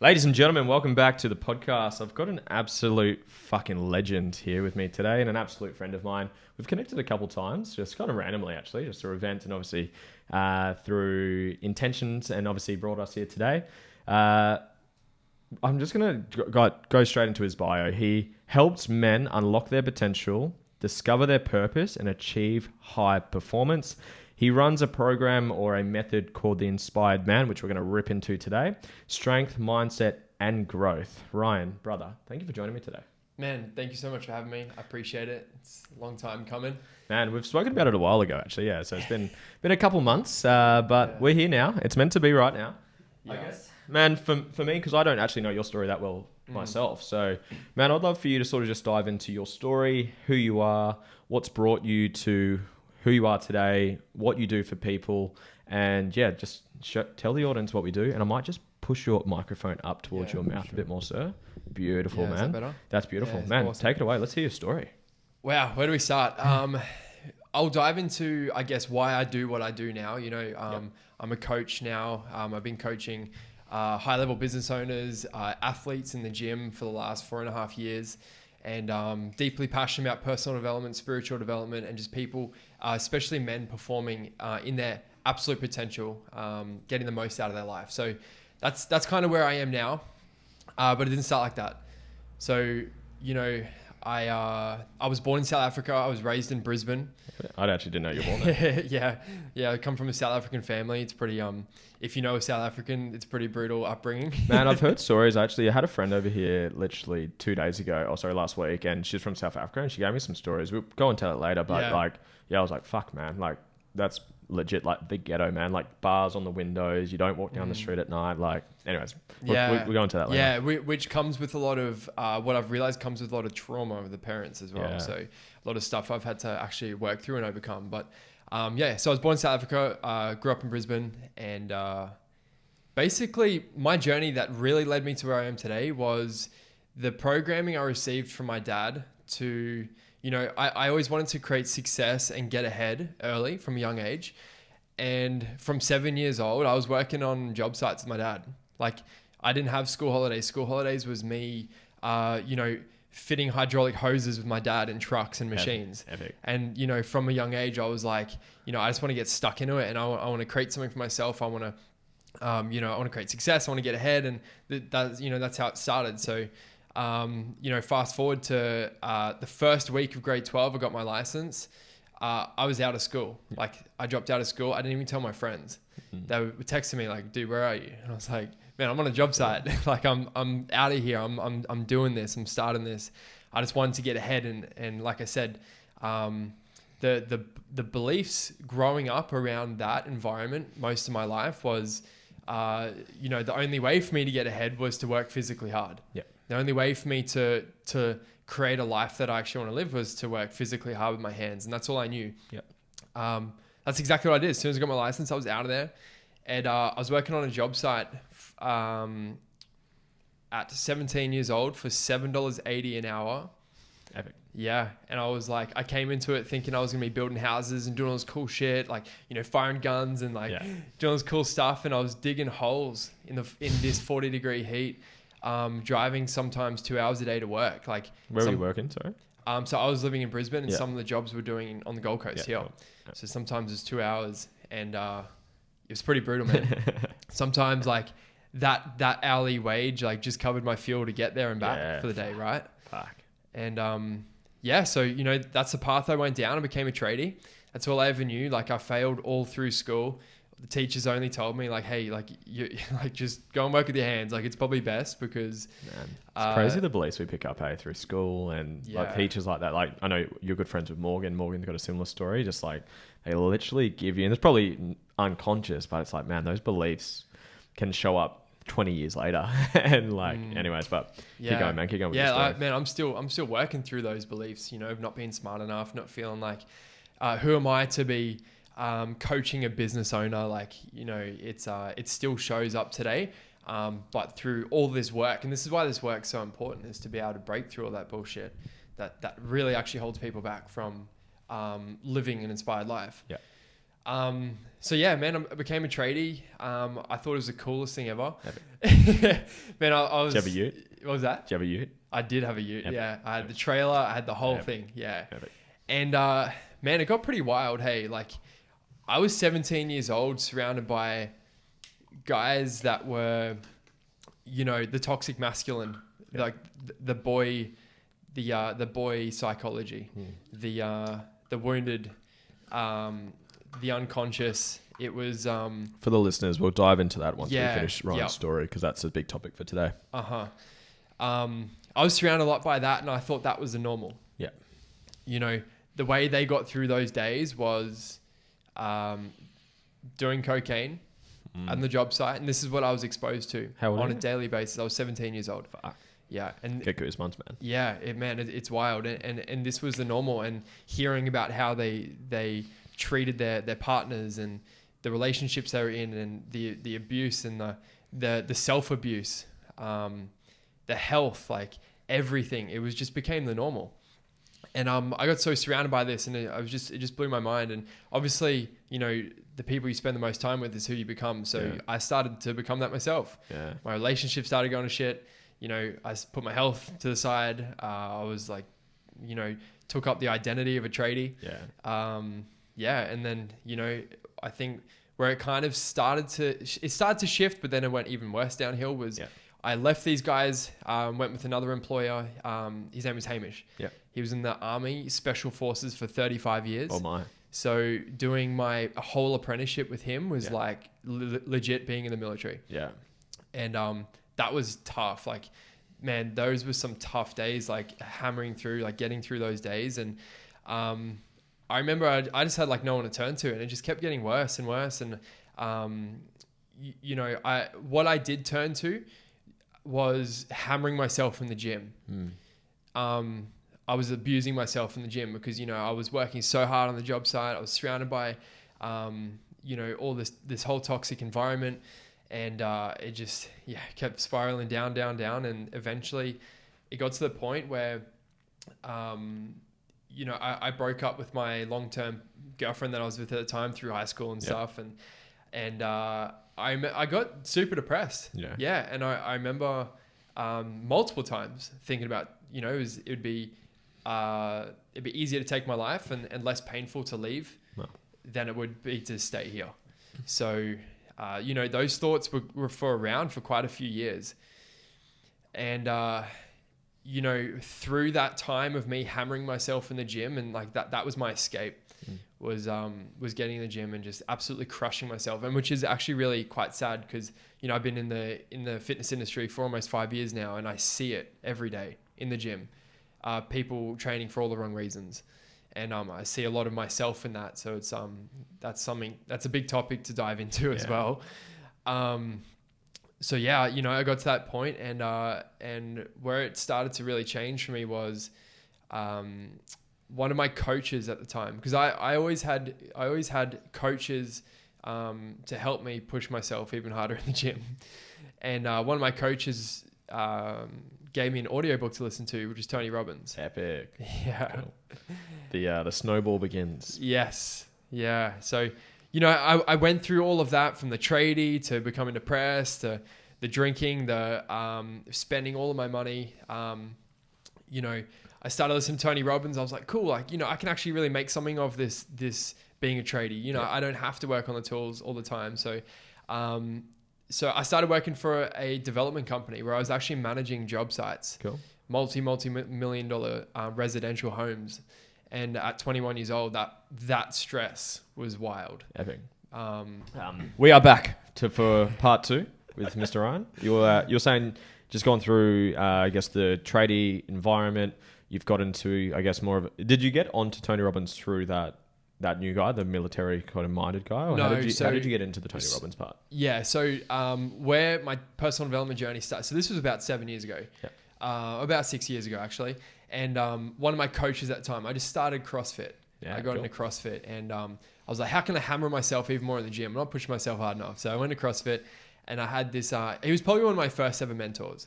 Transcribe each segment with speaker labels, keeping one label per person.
Speaker 1: Ladies and gentlemen, welcome back to the podcast. I've got an absolute fucking legend here with me today and an absolute friend of mine. We've connected a couple times, just kind of randomly actually, just through event and obviously through intentions, and obviously brought us here today. I'm just going to go straight into his bio. He helps men unlock their potential, discover their purpose, and achieve high performance. He runs a program or a method called the Inspired Man, which we're going to rip into today. Strength, mindset, and growth. Ryan, brother, thank you for joining me today.
Speaker 2: Man, thank you so much for having me. I appreciate it. It's a long time coming.
Speaker 1: Man, we've spoken about it a while ago, actually. Yeah, so it's been a couple months, but we're here now. It's meant to be right now, I guess. Man, for me, because I don't actually know your story that well myself. So, man, I'd love for you to sort of just dive into your story, who you are, what's brought you to who you are today, what you do for people, and yeah, just tell the audience what we do. And I might just push your microphone up towards your mouth a bit more, sir. Beautiful, man. Is that better? That's beautiful. Yeah, man, awesome. Take it away. Let's hear your story.
Speaker 2: Wow, where do we start? I'll dive into, I guess, why I do what I do now. You know, I'm a coach now. I've been coaching high-level business owners, athletes in the gym for the last 4.5 years. And deeply passionate about personal development, spiritual development, and just people, especially men, performing in their absolute potential, getting the most out of their life. So that's kind of where I am now, but it didn't start like that. So, you know, I was born in South Africa. I was raised in Brisbane.
Speaker 1: I actually didn't know you were born there.
Speaker 2: Yeah. I come from a South African family. It's pretty, if you know a South African, it's pretty brutal upbringing.
Speaker 1: Man, I've heard stories. Actually, I had a friend over here literally 2 days ago, last week, and she's from South Africa, and she gave me some stories. We'll go and tell it later, but I was like, fuck, man, like that's legit, like the ghetto, man, like bars on the windows. You don't walk down the street at night. Like, anyways, we'll go into that later.
Speaker 2: Yeah, which comes with a lot of, what I've realized comes with a lot of trauma of the parents as well. Yeah. So a lot of stuff I've had to actually work through and overcome. But so I was born in South Africa, grew up in Brisbane, and basically my journey that really led me to where I am today was the programming I received from my dad to, you know, I always wanted to create success and get ahead early from a young age. And from 7 years old, I was working on job sites with my dad. Like, I didn't have school holidays. School holidays was me, fitting hydraulic hoses with my dad in trucks and machines.
Speaker 1: Epic.
Speaker 2: And, you know, from a young age, I was like, you know, I just want to get stuck into it, and I want to create something for myself. I want to, I want to create success. I want to get ahead. And that's how it started. So, fast forward to the first week of grade 12, I got my license. I was out of school. Like, I dropped out of school. I didn't even tell my friends. They were texting me like, "Dude, where are you?" And I was like, "Man, I'm on a job site. Like, I'm out of here. I'm doing this. I'm starting this." I just wanted to get ahead. And like I said, the beliefs growing up around that environment most of my life was, the only way for me to get ahead was to work physically hard.
Speaker 1: Yeah.
Speaker 2: The only way for me to create a life that I actually want to live was to work physically hard with my hands. And that's all I knew.
Speaker 1: Yeah.
Speaker 2: That's exactly what I did. As soon as I got my license, I was out of there. And I was working on a job site at 17 years old for $7.80 an hour.
Speaker 1: Epic.
Speaker 2: Yeah. And I was like, I came into it thinking I was going to be building houses and doing all this cool shit, like, you know, firing guns and like doing all this cool stuff. And I was digging holes in this 40-degree heat. Driving sometimes 2 hours a day to work. Like,
Speaker 1: where were you working? Sorry.
Speaker 2: So I was living in Brisbane, and some of the jobs we're doing on the Gold Coast here.
Speaker 1: Cool. Yeah.
Speaker 2: So sometimes it's 2 hours, and it was pretty brutal, man. Sometimes like that hourly wage like just covered my fuel to get there and back for the day, right?
Speaker 1: Fuck.
Speaker 2: And so you know, that's the path I went down. I became a tradie. That's all I ever knew. Like, I failed all through school. The teachers only told me like, hey, like, you like, just go and work with your hands. Like, it's probably best because
Speaker 1: it's crazy the beliefs we pick up through school and like teachers like that. Like, I know you're good friends with Morgan. Morgan's got a similar story. Just like they literally give you, and it's probably unconscious, but it's like, man, those beliefs can show up 20 years later. And like, anyways, but keep going, man. Keep going with your story.
Speaker 2: Man, I'm still working through those beliefs. You know, of not being smart enough, not feeling like, who am I to be coaching a business owner? Like, you know, it still shows up today, but through all this work, and this is why this work's so important, is to be able to break through all that bullshit that really actually holds people back from living an inspired life. So yeah, man, I became a tradie. I thought it was the coolest thing ever. Man, I was.
Speaker 1: Did you have a ute?
Speaker 2: What was that?
Speaker 1: Did you have a ute?
Speaker 2: I did have a ute.
Speaker 1: Epic.
Speaker 2: Yeah, I had the trailer. I had the whole
Speaker 1: Epic.
Speaker 2: thing. Yeah.
Speaker 1: Epic.
Speaker 2: And man, it got pretty wild. Hey, like I was 17 years old, surrounded by guys that were, you know, the toxic masculine, like the boy psychology, the wounded, the unconscious. It was
Speaker 1: For the listeners, we'll dive into that once we finish Ryan's
Speaker 2: Yep.
Speaker 1: story, because that's a big topic for today.
Speaker 2: I was surrounded a lot by that, and I thought that was the normal.
Speaker 1: Yeah.
Speaker 2: You know, the way they got through those days was doing cocaine on the job site, and this is what I was exposed to on a daily basis. I was 17 years old.
Speaker 1: Fuck.
Speaker 2: Yeah, and
Speaker 1: Get goosebumps, man.
Speaker 2: yeah, it's wild, and this was the normal. And hearing about how they treated their partners and the relationships they were in, and the abuse and the self abuse, the health, like everything, it just became the normal. And I got so surrounded by this, and it just blew my mind. And obviously, you know, the people you spend the most time with is who you become. So I started to become that myself.
Speaker 1: Yeah.
Speaker 2: My relationship started going to shit. You know, I put my health to the side. I was like, you know, took up the identity of a tradie.
Speaker 1: Yeah.
Speaker 2: And then, you know, I think where it kind of started to shift, but then it went even worse downhill was I left these guys, went with another employer. His name was Hamish.
Speaker 1: Yeah.
Speaker 2: He was in the Army Special Forces for 35 years.
Speaker 1: Oh my.
Speaker 2: So doing my whole apprenticeship with him was like legit being in the military.
Speaker 1: Yeah.
Speaker 2: And that was tough. Like, man, those were some tough days, like hammering through, like getting through those days. And I remember I just had like no one to turn to, and it just kept getting worse and worse. And, you know, what I did turn to was hammering myself in the gym. I was abusing myself in the gym because, you know, I was working so hard on the job site. I was surrounded by, you know, all this whole toxic environment, and it just, kept spiraling down. And eventually it got to the point where, you know, I broke up with my long-term girlfriend that I was with at the time through high school and stuff. And I got super depressed. Yeah. And I remember multiple times thinking about, you know, it'd be easier to take my life and less painful to leave than it would be to stay here. So, you know, those thoughts were around for quite a few years. And, you know, through that time of me hammering myself in the gym, and like that was my escape, was getting in the gym and just absolutely crushing myself. And which is actually really quite sad because, you know, I've been in the fitness industry for almost 5 years now, and I see it every day in the gym. People training for all the wrong reasons. And I see a lot of myself in that. So it's that's a big topic to dive into as well. So yeah, you know, I got to that point, and where it started to really change for me was one of my coaches at the time, because I always had coaches to help me push myself even harder in the gym. And one of my coaches gave me an audiobook to listen to, which is Tony Robbins.
Speaker 1: Epic.
Speaker 2: Yeah.
Speaker 1: Cool. The snowball begins.
Speaker 2: Yes. Yeah. So, you know, I went through all of that, from the tradie to becoming depressed to the drinking, the spending all of my money. You know, I started listening to Tony Robbins. I was like, cool, like, you know, I can actually really make something of this being a tradie. You know, I don't have to work on the tools all the time. So, so I started working for a development company where I was actually managing job sites.
Speaker 1: Cool.
Speaker 2: Multi-million dollar residential homes. And at 21 years old, that stress was wild.
Speaker 1: Epic. We are back for part 2 with Mr. Ryan. You're saying just gone through, I guess, the tradie environment. You've got into, I guess, more of. Did you get onto Tony Robbins through that new guy, the military kind of minded guy? Or
Speaker 2: no.
Speaker 1: How did you get into the Tony Robbins part?
Speaker 2: Yeah. So where my personal development journey started. So this was about 7 years ago.
Speaker 1: Yeah.
Speaker 2: About 6 years ago, actually. And one of my coaches at the time, I just started CrossFit.
Speaker 1: Yeah,
Speaker 2: I got into CrossFit, and I was like, how can I hammer myself even more in the gym? I'm not pushing myself hard enough. So I went to CrossFit, and I had this, he was probably one of my first ever mentors.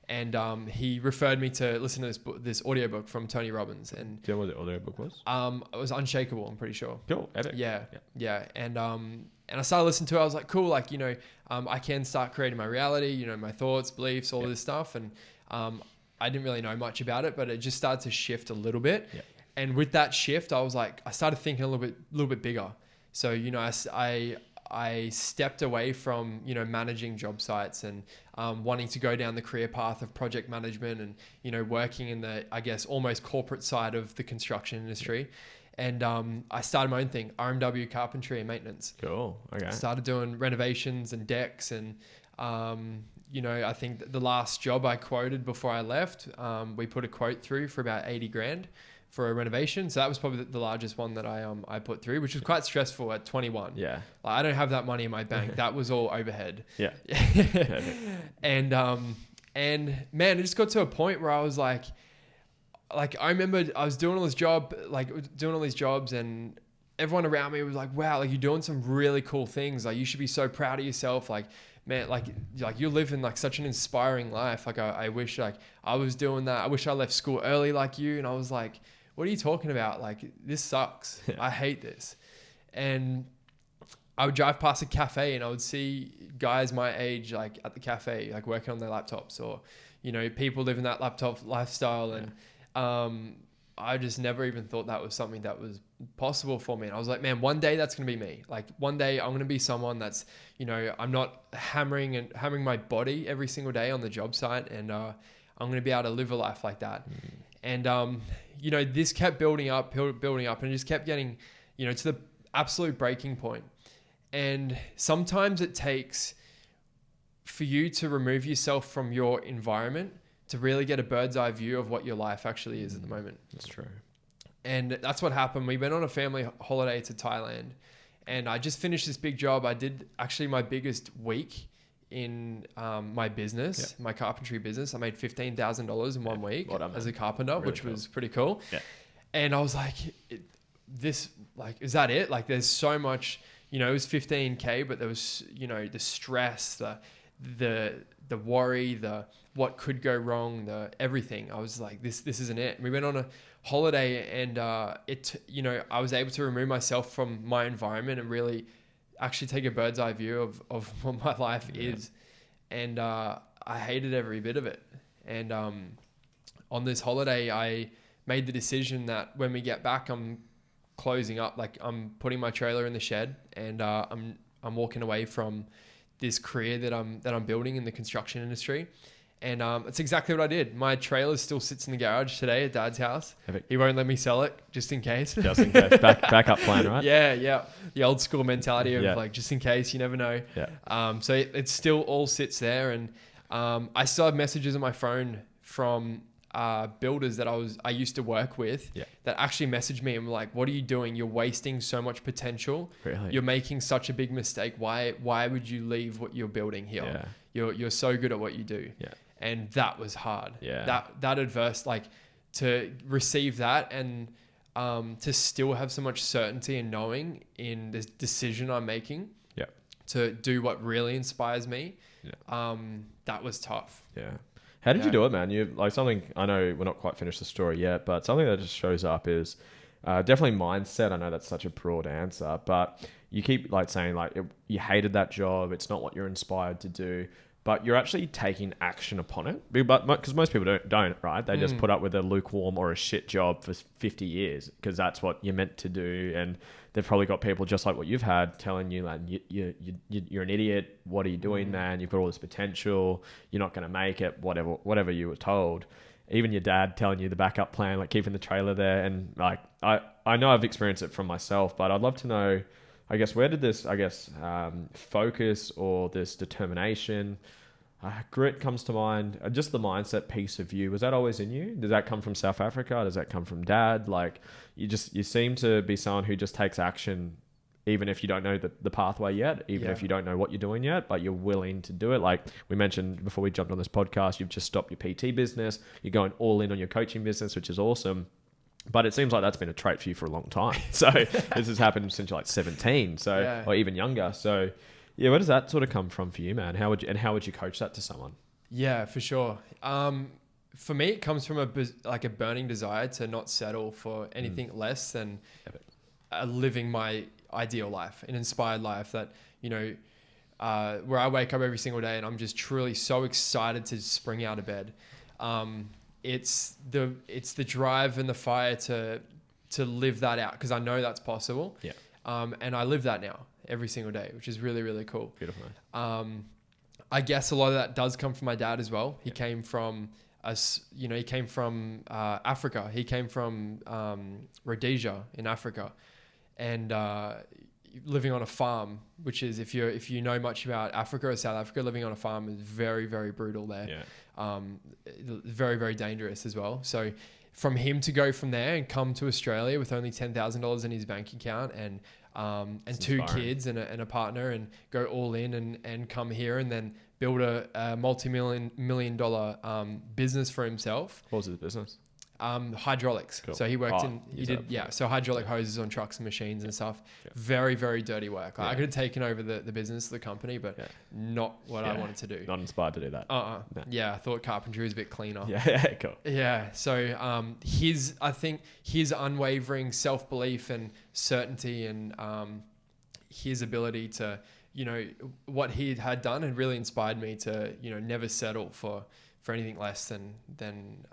Speaker 2: And he referred me to listen to this audiobook from Tony Robbins. And
Speaker 1: do you know what the audiobook was?
Speaker 2: It was Unshakable, I'm pretty sure.
Speaker 1: Cool. Epic.
Speaker 2: Yeah. And I started listening to it. I was like, cool, like, I can start creating my reality, my thoughts, beliefs, all this stuff. And I didn't really know much about it, but it just started to shift a little bit.
Speaker 1: Yeah.
Speaker 2: And with that shift, I was like, I started thinking a little bit bigger. So, I stepped away from, managing job sites and wanting to go down the career path of project management and, working in the, I guess, almost corporate side of the construction industry. And I started my own thing, RMW carpentry and maintenance.
Speaker 1: Cool. Okay.
Speaker 2: Started doing renovations and decks. And, I think the last job I quoted before I left, we put a quote through for about 80 grand for a renovation. So that was probably the largest one that I put through, which was quite stressful at 21.
Speaker 1: Yeah.
Speaker 2: Like, I don't have that money in my bank. That was all overhead.
Speaker 1: Yeah.
Speaker 2: And man, it just got to a point where I was like I remember I was doing all these jobs and everyone around me was like, wow, like you're doing some really cool things. Like you should be so proud of yourself. Like, man, like you're living like such an inspiring life. Like I wish like I was doing that. I wish I left school early like you. And I was like, what are you talking about? Like, this sucks. Yeah. I hate this. And I would drive past a cafe and I would see guys my age, like at the cafe, like working on their laptops or, people living that laptop lifestyle. And, I just never even thought that was something that was possible for me. And I was like, man, one day that's going to be me. Like one day I'm going to be someone that's, I'm not hammering my body every single day on the job site. And, I'm going to be able to live a life like that. And, this kept building up and it just kept getting, to the absolute breaking point. And sometimes it takes for you to remove yourself from your environment to really get a bird's eye view of what your life actually is at the moment.
Speaker 1: That's true.
Speaker 2: And that's what happened. We went on a family holiday to Thailand and I just finished this big job. I did actually my biggest week in my business, my carpentry business. I made $15,000 in 1 week as a carpenter, really which was pretty cool. Yeah. And I was like, is that it? Like there's so much, it was 15K, but there was, the stress, the worry, the what could go wrong, the everything. I was like, this isn't it. We went on a holiday and I was able to remove myself from my environment and really actually take a bird's eye view of what my life is. And I hated every bit of it. And on this holiday, I made the decision that when we get back, I'm closing up, like I'm putting my trailer in the shed and I'm walking away from this career that I'm building in the construction industry. And it's exactly what I did. My trailer still sits in the garage today at Dad's house. Epic. He won't let me sell it just in case.
Speaker 1: Just in case. Backup plan, right?
Speaker 2: Yeah. The old school mentality of like, just in case, you never know.
Speaker 1: Yeah.
Speaker 2: So it still all sits there. And I still have messages on my phone from builders that I used to work with that actually messaged me and were like, what are you doing? You're wasting so much potential. Really? You're making such a big mistake. Why would you leave what you're building here? Yeah. You're so good at what you do. Yeah. And that was hard. Yeah. That adverse, like to receive that and to still have so much certainty and knowing in this decision I'm making to do what really inspires me. Yeah. That was tough.
Speaker 1: Yeah. How did you do it, man? You like something, I know we're not quite finished the story yet, but something that just shows up is definitely mindset. I know that's such a broad answer, but you keep like saying like you hated that job. It's not what you're inspired to do, but you're actually taking action upon it. But because most people don't, right? They just put up with a lukewarm or a shit job for 50 years because that's what you're meant to do. And they've probably got people just like what you've had telling you like you're an idiot. What are you doing, man? You've got all this potential. You're not going to make it. Whatever you were told. Even your dad telling you the backup plan, like keeping the trailer there. And like I know I've experienced it from myself, but I'd love to know, I guess, where did this, focus or this determination, grit comes to mind, just the mindset piece of you. Was that always in you? Does that come from South Africa? Does that come from dad? Like you seem to be someone who just takes action, even if you don't know the pathway yet, even if you don't know what you're doing yet, but you're willing to do it. Like we mentioned before we jumped on this podcast, you've just stopped your PT business. You're going all in on your coaching business, which is awesome. But it seems like that's been a trait for you for a long time. So this has happened since you're like 17, or even younger. So yeah, where does that sort of come from for you, man? How would you coach that to someone?
Speaker 2: Yeah, for sure. For me, it comes from a burning desire to not settle for anything less than living my ideal life, an inspired life that, where I wake up every single day and I'm just truly so excited to spring out of bed. It's the drive and the fire to live that out, because I know that's possible.
Speaker 1: Yeah.
Speaker 2: And I live that now every single day, which is really, really cool.
Speaker 1: Beautiful, man.
Speaker 2: I guess a lot of that does come from my dad as well. He came from Africa. He came from Rhodesia in Africa, and living on a farm, which is, if you know much about Africa or South Africa, living on a farm is very, very brutal there.
Speaker 1: Yeah.
Speaker 2: Very, very dangerous as well. So from him to go from there and come to Australia with only $10,000 in his bank account and two kids and a partner, and go all in and come here and then build a multi-million dollar business for himself.
Speaker 1: What was his business?
Speaker 2: Hydraulics. Cool. So he worked so hydraulic hoses on trucks and machines and stuff. Yeah. Very, very dirty work. Like, I could have taken over the business, the company, but not what I wanted to do.
Speaker 1: Not inspired to do that.
Speaker 2: No. Yeah, I thought carpentry was a bit cleaner.
Speaker 1: Yeah, cool.
Speaker 2: Yeah, so I think his unwavering self-belief and certainty and his ability to, what he had done had really inspired me to, never settle for anything less than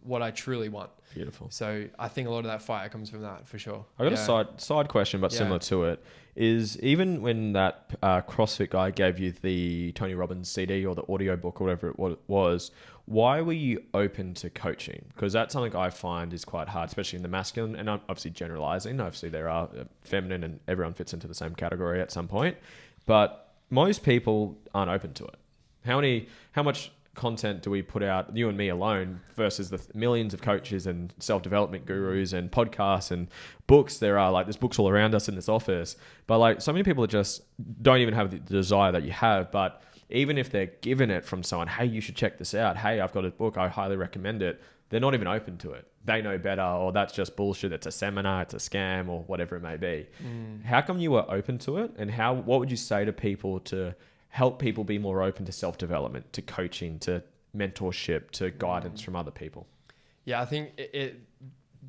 Speaker 2: what I truly want.
Speaker 1: Beautiful.
Speaker 2: So I think a lot of that fire comes from that, for sure.
Speaker 1: I got a side question, but similar to it, is even when that CrossFit guy gave you the Tony Robbins CD or the audio book or whatever it was, why were you open to coaching? Because that's something I find is quite hard, especially in the masculine, and I'm obviously generalizing. Obviously there are feminine, and everyone fits into the same category at some point, but most people aren't open to it. How much content do we put out, you and me alone, versus the millions of coaches and self-development gurus and podcasts and books there are? Like, there's books all around us in this office, but like, so many people just don't even have the desire that you have. But even if they're given it from someone, hey, you should check this out, hey, I've got a book, I highly recommend it, they're not even open to it. They know better, or that's just bullshit, it's a seminar, it's a scam, or whatever it may be. How come you were open to it? And what would you say to people to help people be more open to self-development, to coaching, to mentorship, to guidance from other people?
Speaker 2: Yeah, I think it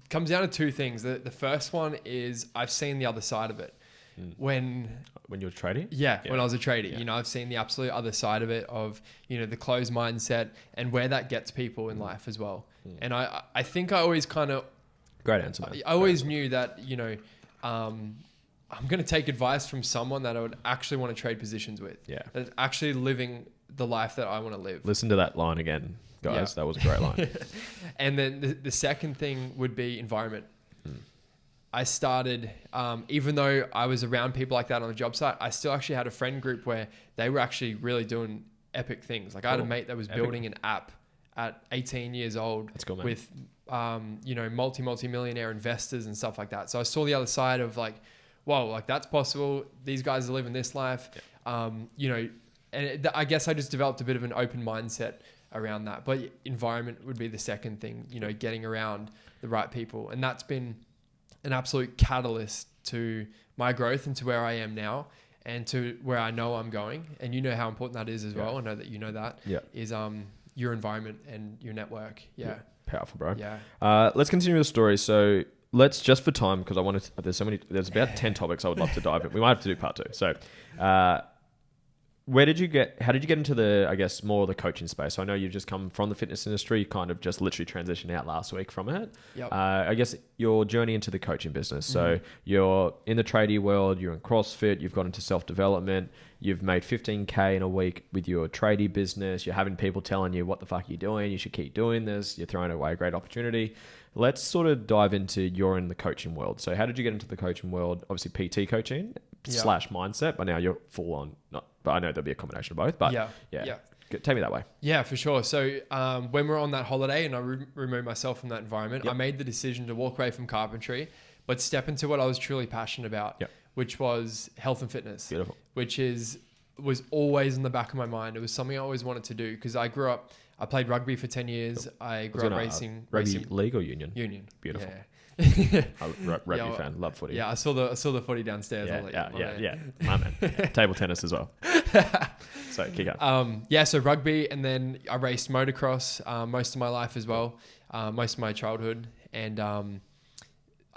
Speaker 2: comes down to two things. The first one is I've seen the other side of it. When
Speaker 1: you're trading?
Speaker 2: Yeah, when I was a tradie. Yeah. I've seen the absolute other side of it, of, the closed mindset and where that gets people in life as well. And I think I always kind of...
Speaker 1: Great answer, man.
Speaker 2: I always knew that, I'm going to take advice from someone that I would actually want to trade positions with. Yeah. That's actually living the life that I want to live.
Speaker 1: Listen to that line again, guys. Yeah. That was a great line.
Speaker 2: And then the second thing would be environment. I started, even though I was around people like that on the job site, I still actually had a friend group where they were actually really doing epic things. Like, I had a mate that was building an app at 18 years old. That's cool, man. With, multi-millionaire investors and stuff like that. So I saw the other side of like, whoa, like, that's possible. These guys are living this life. Yeah. I guess I just developed a bit of an open mindset around that. But environment would be the second thing, getting around the right people. And that's been an absolute catalyst to my growth and to where I am now and to where I know I'm going. And you know how important that is as well. I know that you know that is your environment and your network. Yeah.
Speaker 1: Powerful, bro.
Speaker 2: Yeah.
Speaker 1: Let's continue the story. So let's, just for time, because I wanted to, there's about 10 topics I would love to dive in. We might have to do part 2. So, how did you get into the, I guess, more of the coaching space? So I know you've just come from the fitness industry, you kind of just literally transitioned out last week from it.
Speaker 2: Yep.
Speaker 1: I guess your journey into the coaching business. So you're in the tradie world, you're in CrossFit, you've got into self-development, you've made 15K in a week with your tradie business, you're having people telling you what the fuck you're doing, you should keep doing this, you're throwing away a great opportunity. Let's sort of dive into you're in the coaching world. So how did you get into the coaching world? Obviously PT coaching / mindset, but now you're full on, but I know there'll be a combination of both, but take me that way.
Speaker 2: Yeah, for sure. So when we're on that holiday and I removed myself from that environment, I made the decision to walk away from carpentry, but step into what I was truly passionate about, which was health and fitness.
Speaker 1: Beautiful.
Speaker 2: Which was always in the back of my mind. It was something I always wanted to do because I grew up, I played rugby for 10 years. I grew up racing.
Speaker 1: Rugby league or union?
Speaker 2: Union.
Speaker 1: Beautiful.
Speaker 2: Yeah.
Speaker 1: I'm a rugby fan. Love footy.
Speaker 2: Yeah, I saw the footy downstairs.
Speaker 1: Yeah. My man. Table tennis as well. So keep going.
Speaker 2: So rugby, and then I raced motocross most of my life as well, most of my childhood, and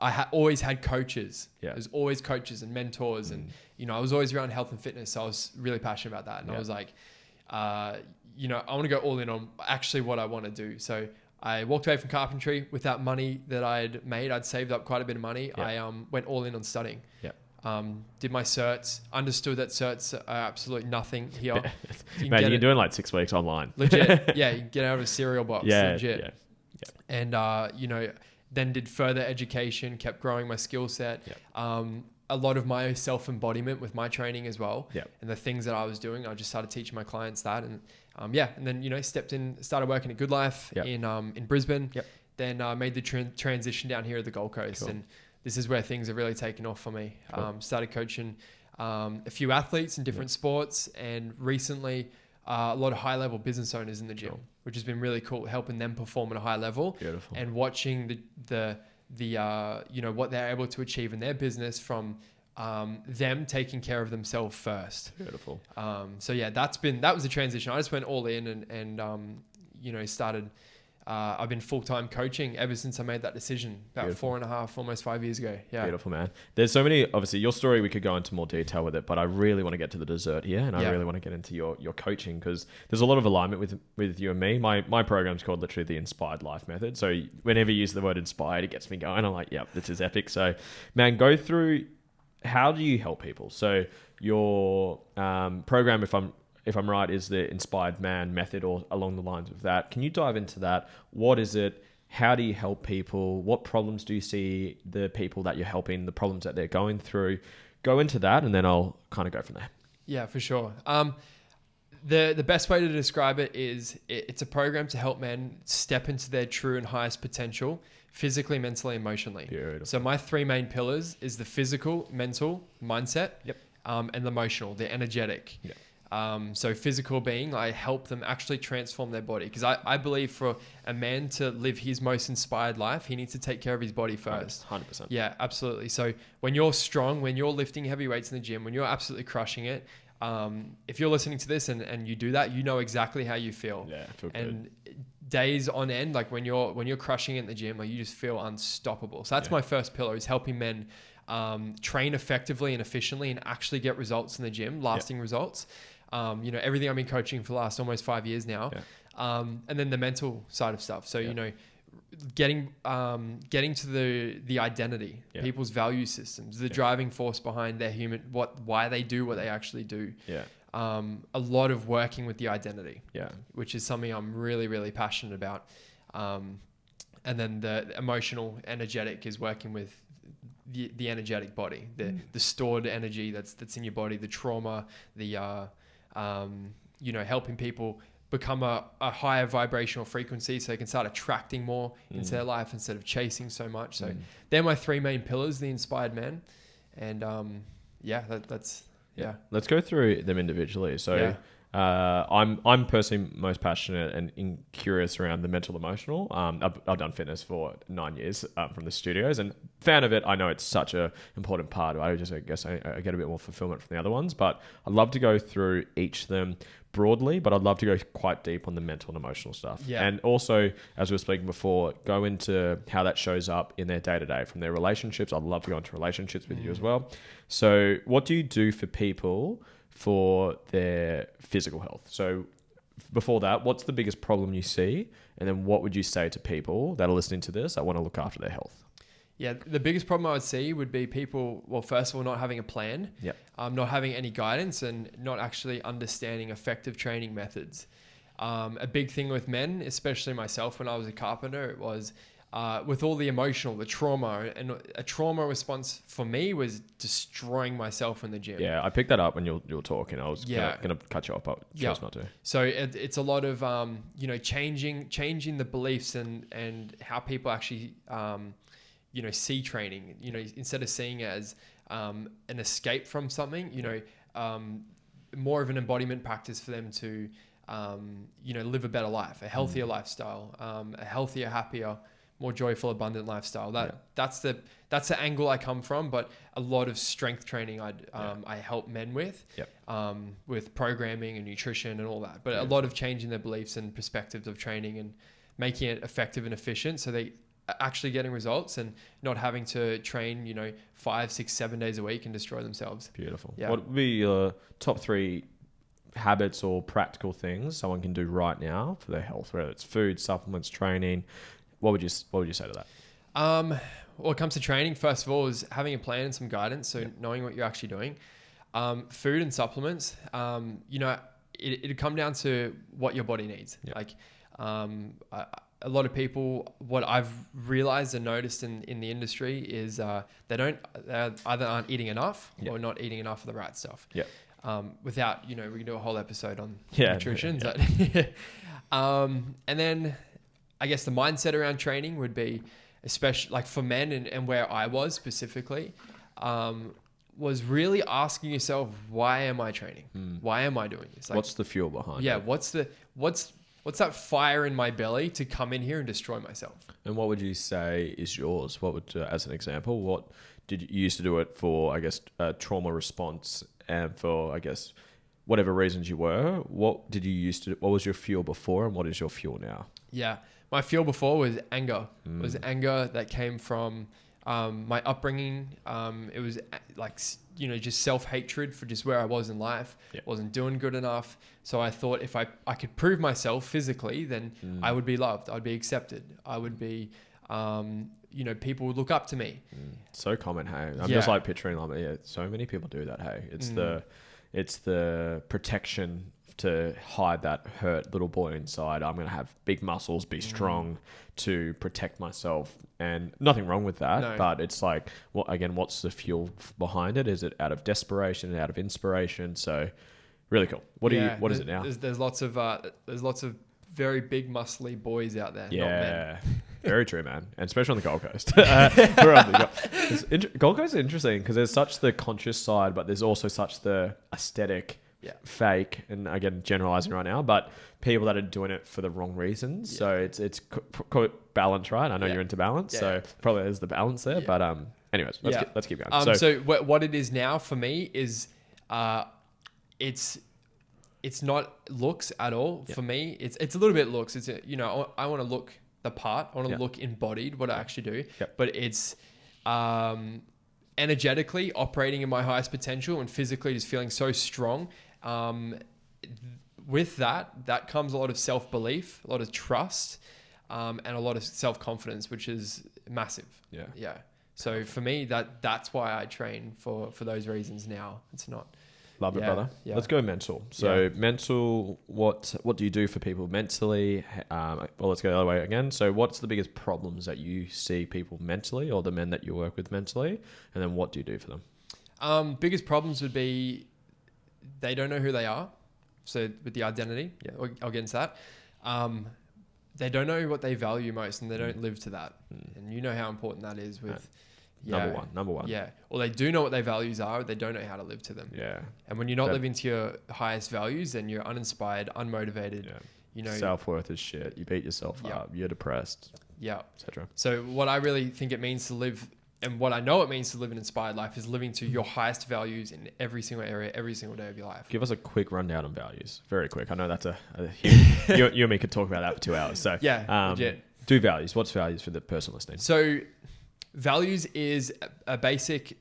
Speaker 2: I always had coaches.
Speaker 1: Yeah.
Speaker 2: There's always coaches and mentors, and I was always around health and fitness, so I was really passionate about that, and I was like, I want to go all in on actually what I want to do. So I walked away from carpentry with that money that I'd made. I'd saved up quite a bit of money.
Speaker 1: Yeah.
Speaker 2: I went all in on studying.
Speaker 1: Yeah.
Speaker 2: Did my certs, understood that certs are absolutely nothing here.
Speaker 1: Man, you're doing like 6 weeks online.
Speaker 2: Legit. Yeah, you can get out of a cereal box.
Speaker 1: Yeah,
Speaker 2: legit.
Speaker 1: yeah.
Speaker 2: And, then did further education, kept growing my skill set.
Speaker 1: Yeah.
Speaker 2: A lot of my self-embodiment with my training as well.
Speaker 1: Yeah.
Speaker 2: And the things that I was doing, I just started teaching my clients that. And and then, stepped in, started working at Good Life in Brisbane.
Speaker 1: Yep.
Speaker 2: Then made the transition down here at the Gold Coast.
Speaker 1: Cool.
Speaker 2: And this is where things have really taken off for me.
Speaker 1: Cool.
Speaker 2: Started coaching a few athletes in different sports, and recently a lot of high-level business owners in the gym, which has been really cool, helping them perform at a high level.
Speaker 1: Beautiful.
Speaker 2: And watching the what they're able to achieve in their business from them taking care of themselves first.
Speaker 1: Beautiful.
Speaker 2: That was a transition. I just went all in and started. I've been full-time coaching ever since I made that decision about
Speaker 1: Beautiful.
Speaker 2: 4.5, almost 5 years ago. Yeah.
Speaker 1: Beautiful, man. There's so many, obviously your story, we could go into more detail with it, but I really want to get to the dessert here, and I really want to get into your coaching, because there's a lot of alignment with you and me. My program's called literally the Inspired Life Method. So whenever you use the word inspired, it gets me going. I'm like, yep, this is epic. So man, go through, how do you help people? So your program, if I'm right, is the Inspired Man method, or along the lines of that. Can you dive into that? What is it? How do you help people? What problems do you see the people that you're helping, the problems that they're going through? Go into that, and then I'll kind of go from there.
Speaker 2: Yeah, for sure. The best way to describe it is it's a program to help men step into their true and highest potential, physically, mentally, emotionally.
Speaker 1: Beautiful.
Speaker 2: So my three main pillars is the physical, mental, mindset,
Speaker 1: Yep.
Speaker 2: And the emotional, the energetic.
Speaker 1: Yep.
Speaker 2: So physical being, I help them actually transform their body, because I believe for a man to live his most inspired life, he needs to take care of his body first.
Speaker 1: 100%.
Speaker 2: Yeah, absolutely. So when you're strong, when you're lifting heavy weights in the gym, when you're absolutely crushing it, if you're listening to this and you do that, you know exactly how you feel.
Speaker 1: Yeah, I feel good.
Speaker 2: And days on end, like when you're crushing it in the gym, like you just feel unstoppable. So that's my first pillar, is helping men train effectively and efficiently and actually get results in the gym, lasting results. Everything I've been coaching for the last almost 5 years now. Yeah. And then the mental side of stuff. So, getting to the identity, people's value systems, the driving force behind their why they do what they actually do.
Speaker 1: Yeah.
Speaker 2: A lot of working with the identity.
Speaker 1: Yeah.
Speaker 2: Which is something I'm really, really passionate about. And then the emotional, energetic is working with the energetic body, the stored energy that's in your body, the trauma, helping people become a higher vibrational frequency, so they can start attracting more into their life instead of chasing so much. So they're my three main pillars, the Inspired Man. And that's.
Speaker 1: Let's go through them individually. So I'm personally most passionate and curious around the mental emotional. I've done fitness for 9 years from the studios, and fan of it. I know it's such a important part. I guess I get a bit more fulfillment from the other ones, but I'd love to go through each of them broadly, but I'd love to go quite deep on the mental and emotional stuff. Yeah. And also, as we were speaking before, go into how that shows up in their day-to-day, from their relationships. I'd love to go into relationships with you as well. So what do you do for people for their physical health? So before that, what's the biggest problem you see? And then what would you say to people that are listening to this that want to look after their health?
Speaker 2: Yeah, the biggest problem I would see would be people, well, first of all, not having a plan, not having any guidance, and not actually understanding effective training methods. A big thing with men, especially myself when I was a carpenter, it was with all the emotional, the trauma, and a trauma response for me was destroying myself in the gym.
Speaker 1: Yeah, I picked that up when you were talking. I was going to cut you off, but chose not to.
Speaker 2: So it's a lot of changing the beliefs and how people actually see training. Instead of seeing it as an escape from something, more of an embodiment practice for them to live a better life, a healthier lifestyle, a healthier, happier, more joyful, abundant lifestyle. That's the angle I come from. But a lot of strength training I help men with, with programming and nutrition and all that. But a lot of changing their beliefs and perspectives of training and making it effective and efficient, so they are actually getting results and not having to train 5, 6, 7 days a week and destroy themselves.
Speaker 1: Beautiful. What would be your top 3 habits or practical things someone can do right now for their health, whether it's food, supplements, training? What would you say to that?
Speaker 2: When it comes to training, first of all, is having a plan and some guidance. So knowing what you're actually doing. Food and supplements, it'd come down to what your body needs. Like, a lot of people, what I've realized and noticed in the industry is they either aren't eating enough or not eating enough of the right stuff. Without, we can do a whole episode on nutrition. And then I guess the mindset around training would be, especially like for men and where I was specifically, was really asking yourself, why am I training? Why am I doing this? Like,
Speaker 1: what's the fuel behind it?
Speaker 2: What's that fire in my belly to come in here and destroy myself?
Speaker 1: And what would you say is yours? What would, as an example, what did you used to do it for, I guess, trauma response, and for, I guess, whatever reasons you were? What did you used to, what was your fuel before, and what is your fuel now?
Speaker 2: Yeah. My fuel before was anger. It was anger that came from my upbringing. It was like, just self-hatred for just where I was in life. Wasn't doing good enough. So I thought if I could prove myself physically, then I would be loved. I'd be accepted. I would be, people would look up to me.
Speaker 1: So common, hey? I'm just like picturing, like, so many people do that, hey? It's the protection to hide that hurt little boy inside. I'm going to have big muscles, be strong to protect myself, and nothing wrong with that. But it's like, what's the fuel behind it? Is it out of desperation, out of inspiration? So really cool. What is it now?
Speaker 2: There's lots of very big muscly boys out there. Not men.
Speaker 1: Very true, man. And especially on the Gold Coast. Gold Coast is interesting because there's such the conscious side, but there's also such the aesthetic, fake, and again, generalizing right now, but people that are doing it for the wrong reasons. So it's balance, right? I know you're into balance, so probably there's the balance there. But anyways, let's keep going.
Speaker 2: So what it is now for me is it's not looks at all. For me, it's a little bit looks. It's I want to look the part. I want to look embodied, what I actually do. But it's energetically operating in my highest potential and physically just feeling so strong. With that comes a lot of self-belief, a lot of trust, and a lot of self-confidence, which is massive. So for me, that's why I train for those reasons now. It's not.
Speaker 1: Love it, brother. Let's go mental. So mental, what do you do for people mentally? Well, let's go the other way again. So what's the biggest problems that you see people mentally, or the men that you work with mentally? And then what do you do for them?
Speaker 2: Biggest problems would be they don't know who they are. So with the identity, I'll get into that. They don't know what they value most, and they don't live to that. And you know how important that is with...
Speaker 1: Number one.
Speaker 2: Yeah. Or they do know what their values are, they don't know how to live to them.
Speaker 1: Yeah.
Speaker 2: And when you're not living to your highest values, then you're uninspired, unmotivated.
Speaker 1: Self-worth is shit. You beat yourself up. You're depressed. Etc.
Speaker 2: So what I really think it means to live, and what I know it means to live an inspired life, is living to your highest values in every single area, every single day of your life.
Speaker 1: Give us a quick rundown on values. Very quick. I know that's a huge... you and me could talk about that for 2 hours. So
Speaker 2: legit.
Speaker 1: Do values. What's values for the person listening?
Speaker 2: So... values is a basic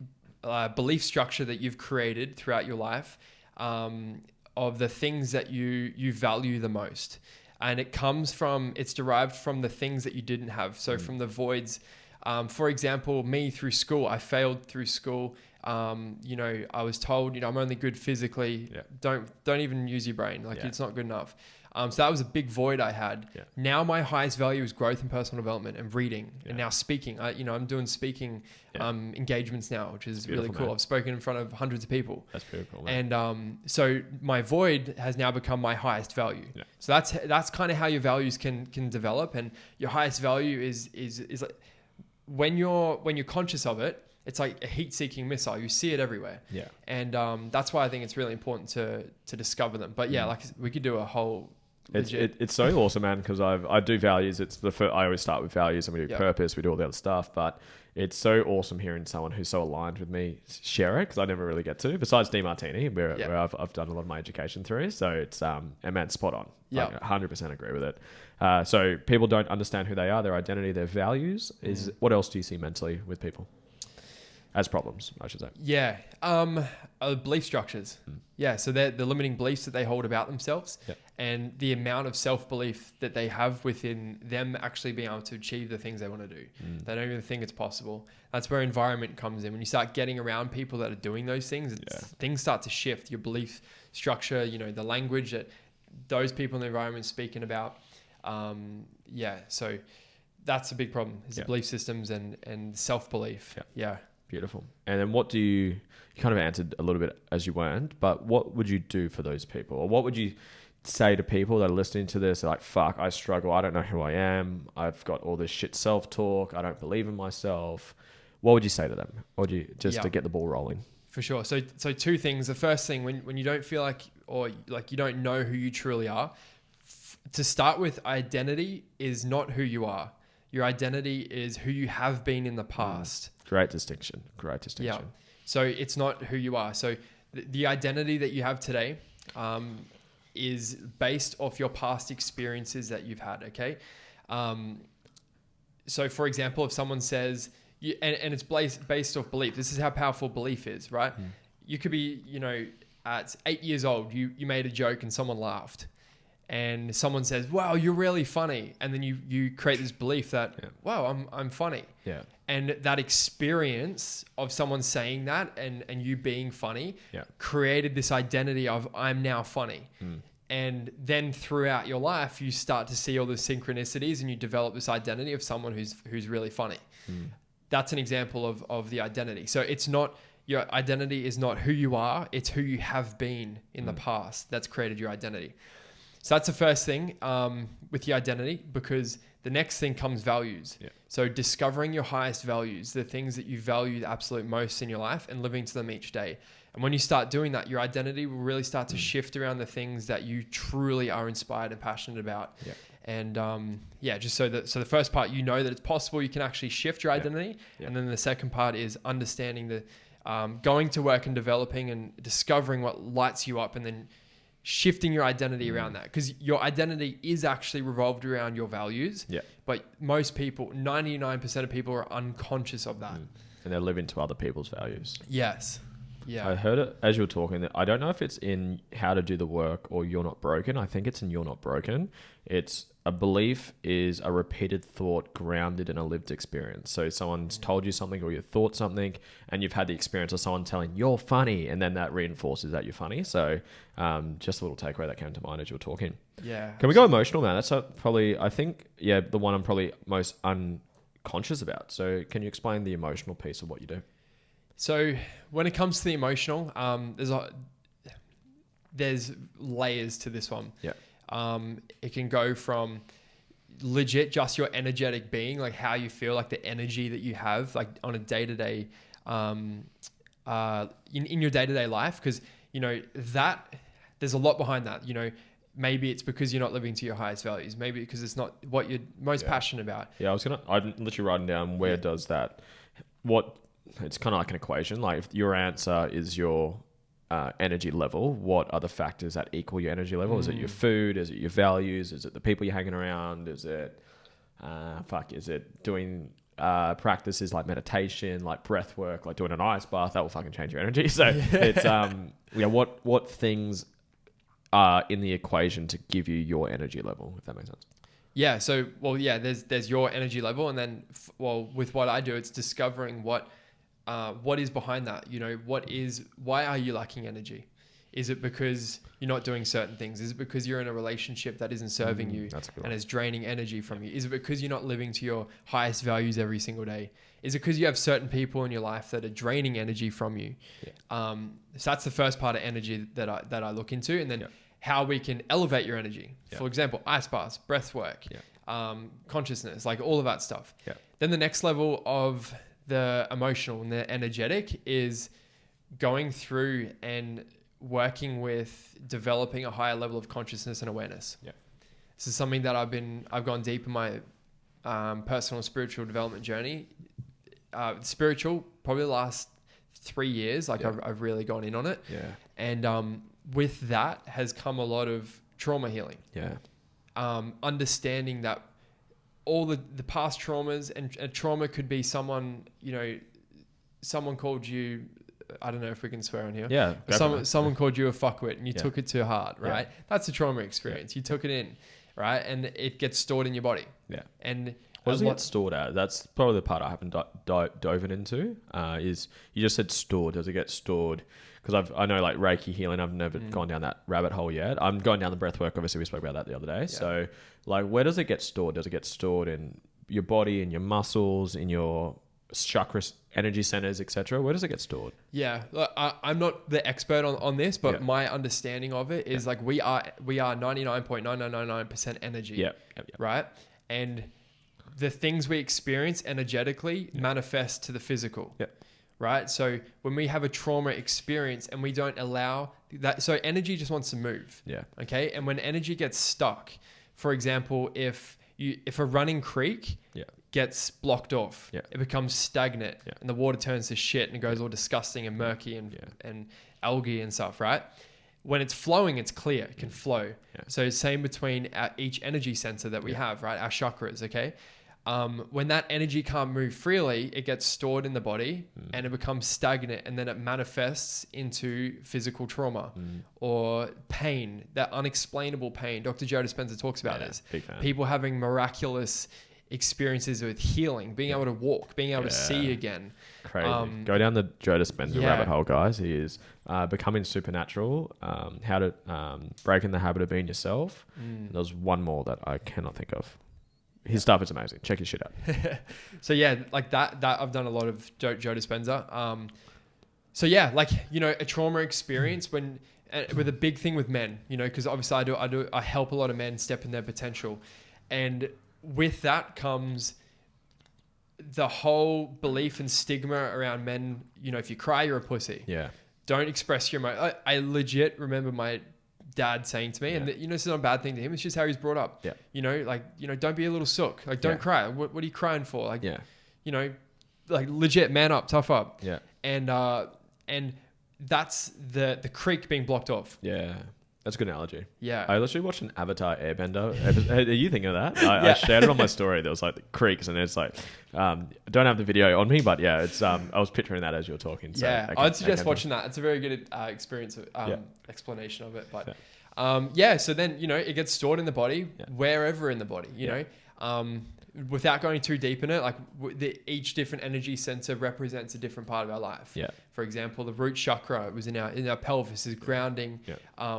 Speaker 2: belief structure that you've created throughout your life of the things that you value the most. And it's derived from the things that you didn't have. So from the voids, for example, me through school, I failed through school. I was told, I'm only good physically. Don't even use your brain. It's not good enough. So that was a big void I had. Now my highest value is growth and personal development and reading and now speaking. I'm doing speaking engagements now, which is really cool. Man. I've spoken in front of hundreds of people.
Speaker 1: That's pretty cool, man.
Speaker 2: And so my void has now become my highest value. So that's kind of how your values can develop. And your highest value is like when you're conscious of it, it's like a heat-seeking missile. You see it everywhere. And that's why I think it's really important to discover them. But like we could do a whole
Speaker 1: It's so awesome, man, because I do values. It's the first, I always start with values, and we do purpose, we do all the other stuff. But it's so awesome hearing someone who's so aligned with me share it, because I never really get to. Besides DeMartini, where I've done a lot of my education through. So it's and man, spot on. Yeah, like, 100% agree with it. So people don't understand who they are, their identity, their values. Is what else do you see mentally with people as problems, I should say?
Speaker 2: Yeah, belief structures. Yeah, so they're the limiting beliefs that they hold about themselves, and the amount of self-belief that they have within them actually being able to achieve the things they want to do. They don't even think it's possible. That's where environment comes in. When you start getting around people that are doing those things, things start to shift. Your belief structure, the language that those people in the environment speaking about. So that's a big problem, is the belief systems and self-belief. Yeah.
Speaker 1: Beautiful. And then what do you kind of answered a little bit as you weren't, but what would you do for those people? Or what would you say to people that are listening to this? They're like, fuck, I struggle. I don't know who I am. I've got all this shit self-talk. I don't believe in myself. What would you say to them? Or do you to get the ball rolling?
Speaker 2: For sure. So two things. The first thing, when you don't feel like, or like you don't know who you truly are, to start with, identity is not who you are. Your identity is who you have been in the past.
Speaker 1: Great distinction.
Speaker 2: Yeah. So it's not who you are. So the identity that you have today is based off your past experiences that you've had. Okay. So for example, if someone says, and it's based off belief, this is how powerful belief is, right? You could be, at 8 years old, you made a joke and someone laughed. And someone says, wow, you're really funny. And then you create this belief that, wow, I'm funny. Yeah. And that experience of someone saying that and you being funny created this identity of I'm now funny. And then throughout your life, you start to see all the synchronicities and you develop this identity of someone who's really funny. That's an example of the identity. So it's not, your identity is not who you are, it's who you have been in the past that's created your identity. So that's the first thing with the identity, because the next thing comes values. Yeah. So discovering your highest values, the things that you value the absolute most in your life, and living to them each day. And when you start doing that, your identity will really start to shift around the things that you truly are inspired and passionate about. Yeah. And just so the first part, that it's possible, you can actually shift your identity. Yeah. And then the second part is understanding the going to work and developing and discovering what lights you up, and then shifting your identity around that, because your identity is actually revolved around your values. Yeah. But most people, 99% of people, are unconscious of that.
Speaker 1: And they live into other people's values.
Speaker 2: Yes. Yeah.
Speaker 1: I heard it as you were talking. I don't know if it's in How to Do the Work or You're Not Broken. I think it's in You're Not Broken. It's a belief is a repeated thought grounded in a lived experience. So someone's told you something or you thought something and you've had the experience of someone telling you're funny, and then that reinforces that you're funny. So just a little takeaway that came to mind as you were talking.
Speaker 2: Yeah.
Speaker 1: Can we go emotional now? That's probably, I think, the one I'm probably most unconscious about. So can you explain the emotional piece of what you do?
Speaker 2: So when it comes to the emotional, there's layers to this one. Yeah. It can go from legit just your energetic being, like how you feel, like the energy that you have, like on a day-to-day, in your day-to-day life. Because, that there's a lot behind that. Maybe it's because you're not living to your highest values. Maybe because it's not what you're most passionate about.
Speaker 1: Yeah, I'm literally writing down where does that, it's kind of like an equation. Like if your answer is your energy level, what are the factors that equal your energy level? Is it your food? Is it your values? Is it the people you're hanging around? Is it, is it doing practices like meditation, like breath work, like doing an ice bath? That will fucking change your energy. So it's, what things are in the equation to give you your energy level, if that makes sense?
Speaker 2: Yeah. So, there's your energy level. And then, with what I do, it's discovering what is behind that. Why are you lacking energy? Is it because you're not doing certain things? Is it because you're in a relationship that isn't serving you and is draining energy from you? Is it because you're not living to your highest values every single day? Is it because you have certain people in your life that are draining energy from you? Yeah. So that's the first part of energy that I look into, and then how we can elevate your energy. Yeah. For example, ice baths, breath work, consciousness, like all of that stuff. Yeah. Then the next level of the emotional and the energetic is going through and working with developing a higher level of consciousness and awareness. Yeah. This is something that I've gone deep in my personal spiritual development journey. Spiritual, probably the last 3 years, like I've really gone in on it.
Speaker 1: Yeah.
Speaker 2: And with that has come a lot of trauma healing.
Speaker 1: Yeah.
Speaker 2: Understanding that all the past traumas, and trauma could be someone, someone called you, I don't know if we can swear on here.
Speaker 1: Yeah.
Speaker 2: Someone called you a fuckwit and you took it too hard, right?
Speaker 1: Yeah.
Speaker 2: That's a trauma experience. You took it in, right? And it gets stored in your body.
Speaker 1: Yeah.
Speaker 2: And
Speaker 1: what does it get stored at? That's probably the part I haven't dove into. Is you just said stored. Does it get stored? Because I know like Reiki healing, I've never gone down that rabbit hole yet. I'm going down the breath work. Obviously, we spoke about that the other day. Yeah. So, like, where does it get stored? Does it get stored in your body, in your muscles, in your chakras, energy centers, etc.? Where does it get stored?
Speaker 2: Yeah, look, I'm not the expert on this, but my understanding of it is like we are 99.9999% energy. Right, and the things we experience energetically manifest to the physical. Right. So when we have a trauma experience and we don't allow that, so energy just wants to move. Yeah. Okay. And when energy gets stuck, for example, if a running creek gets blocked off, it becomes stagnant and the water turns to shit and it goes all disgusting and murky and algae and stuff. Right. When it's flowing, it's clear. It can flow. So same between each energy center that we have, right? Our chakras. Okay. When that energy can't move freely, it gets stored in the body and it becomes stagnant, and then it manifests into physical trauma or pain, that unexplainable pain. Dr. Joe Dispenza talks about this.
Speaker 1: Big fan.
Speaker 2: People having miraculous experiences with healing, being able to walk, being able to see again.
Speaker 1: Crazy. Go down the Joe Dispenza rabbit hole, guys. He is becoming supernatural, how to breaking the habit of being yourself. There's one more that I cannot think of. His stuff is amazing. Check his shit out.
Speaker 2: So yeah, like that I've done a lot of Joe Dispenza. So yeah, like, a trauma experience with a big thing with men, because obviously I help a lot of men step in their potential. And with that comes the whole belief and stigma around men. If you cry, you're a pussy. Yeah. Don't express your emotion. I legit remember my dad saying to me, and this is not a bad thing to him, it's just how he's brought up. Don't be a little sook, like don't cry. What are you crying for? Like, like legit man up, tough up. And that's the creek being blocked off.
Speaker 1: That's a good analogy.
Speaker 2: I
Speaker 1: literally watched an Avatar Airbender. Are you thinking of that? I shared it on my story. There was like the creeks, and it's like I don't have the video on me, but it's I was picturing that as you were talking. So
Speaker 2: I'd suggest watching that. It's a very good experience explanation of it. But so then it gets stored in the body, wherever in the body. Without going too deep in it, like each different energy center represents a different part of our life. For example, the root chakra was in our pelvis, is grounding,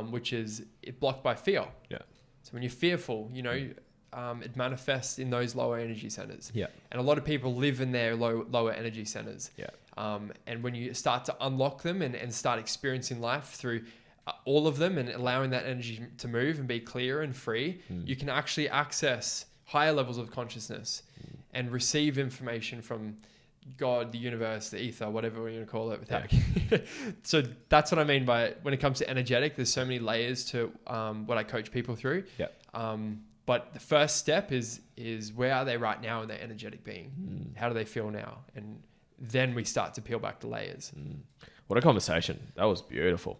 Speaker 2: which is blocked by fear. So when you're fearful, it manifests in those lower energy centers. And a lot of people live in their lower energy centers. And when you start to unlock them and start experiencing life through all of them and allowing that energy to move and be clear and free, you can actually access higher levels of consciousness and receive information from God, the universe, the ether, whatever we're going to call it. So that's what I mean by when it comes to energetic. There's so many layers to what I coach people through. But the first step is where are they right now in their energetic being? How do they feel now? And then we start to peel back the layers.
Speaker 1: What a conversation. That was beautiful.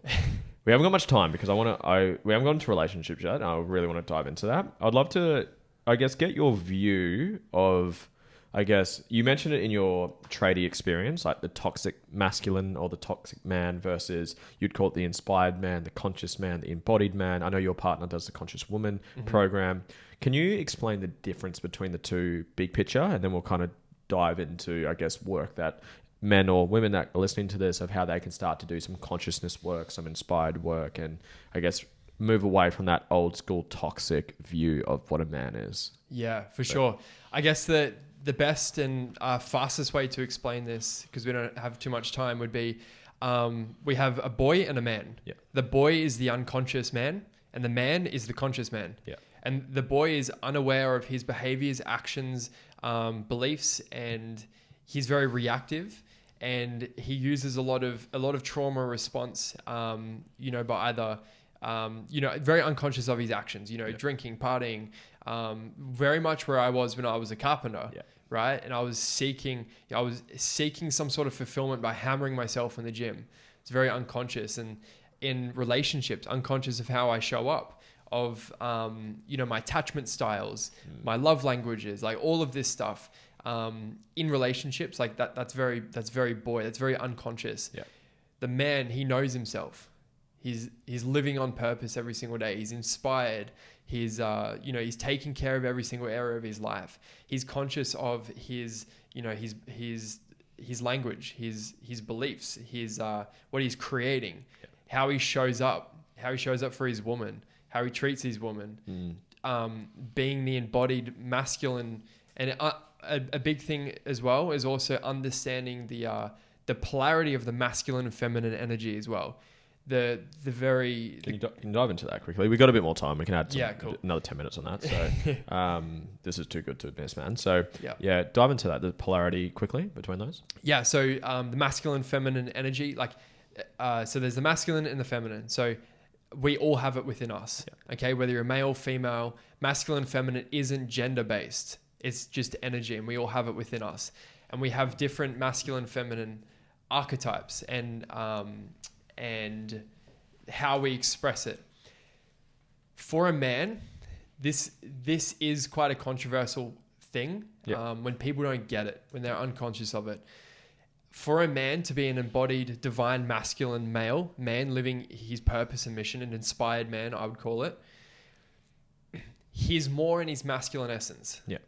Speaker 1: We haven't got much time because we haven't gone into relationships yet. And I really want to dive into that. I'd love to, get your view of, you mentioned it in your tradie experience, like the toxic masculine or the toxic man versus, you'd call it the inspired man, the conscious man, the embodied man. I know your partner does the conscious woman program. Can you explain the difference between the two, big picture? And then we'll kind of dive into, work that men or women that are listening to this, of how they can start to do some consciousness work, some inspired work, and move away from that old school toxic view of what a man is.
Speaker 2: Yeah, for sure. I guess the best and fastest way to explain this, because we don't have too much time, would be we have a boy and a man. The boy is the unconscious man and the man is the conscious man. And the boy is unaware of his behaviors, actions, beliefs, and he's very reactive. And he uses a lot of trauma response, by either very unconscious of his actions, drinking, partying, very much where I was when I was a carpenter, right? And I was seeking some sort of fulfillment by hammering myself in the gym. It's very unconscious. And in relationships, unconscious of how I show up, of, my attachment styles, my love languages, like all of this stuff, in relationships, like that's very unconscious. Yeah. The man, he knows himself. He's living on purpose every single day. He's inspired. He's taking care of every single area of his life. He's conscious of his language, his beliefs, what he's creating, how he shows up for his woman, how he treats his woman, being the embodied masculine. And a big thing as well is also understanding the polarity of the masculine and feminine energy as well. Can you dive into that quickly? We got a bit more time. We can add another 10 minutes on that. So this is too good to miss, man. So dive into that, the polarity quickly between those. Yeah. So the masculine, feminine energy, so there's the masculine and the feminine. So we all have it within us. Yeah. Okay. Whether you're male, female, masculine, feminine isn't gender based. It's just energy, and we all have it within us. And we have different masculine, feminine archetypes and how we express it. For a man, this is quite a controversial thing when people don't get it, when they're unconscious of it. For a man to be an embodied divine masculine man living his purpose and mission, an inspired man, I would call it, he's more in his masculine essence. Yeah.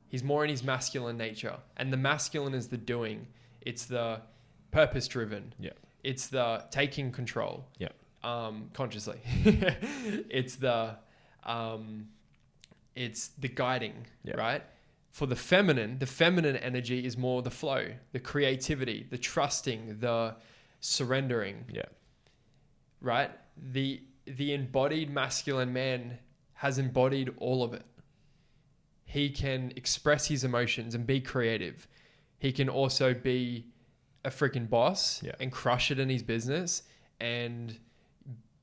Speaker 2: He's more in his masculine nature. And the masculine is the doing. It's the purpose driven. Yeah. It's the taking control. Yeah. Consciously. It's the guiding, right? For the feminine energy is more the flow, the creativity, the trusting, the surrendering. Yeah. Right? The embodied masculine man has embodied all of it. He can express his emotions and be creative. He can also be a freaking boss and crush it in his business and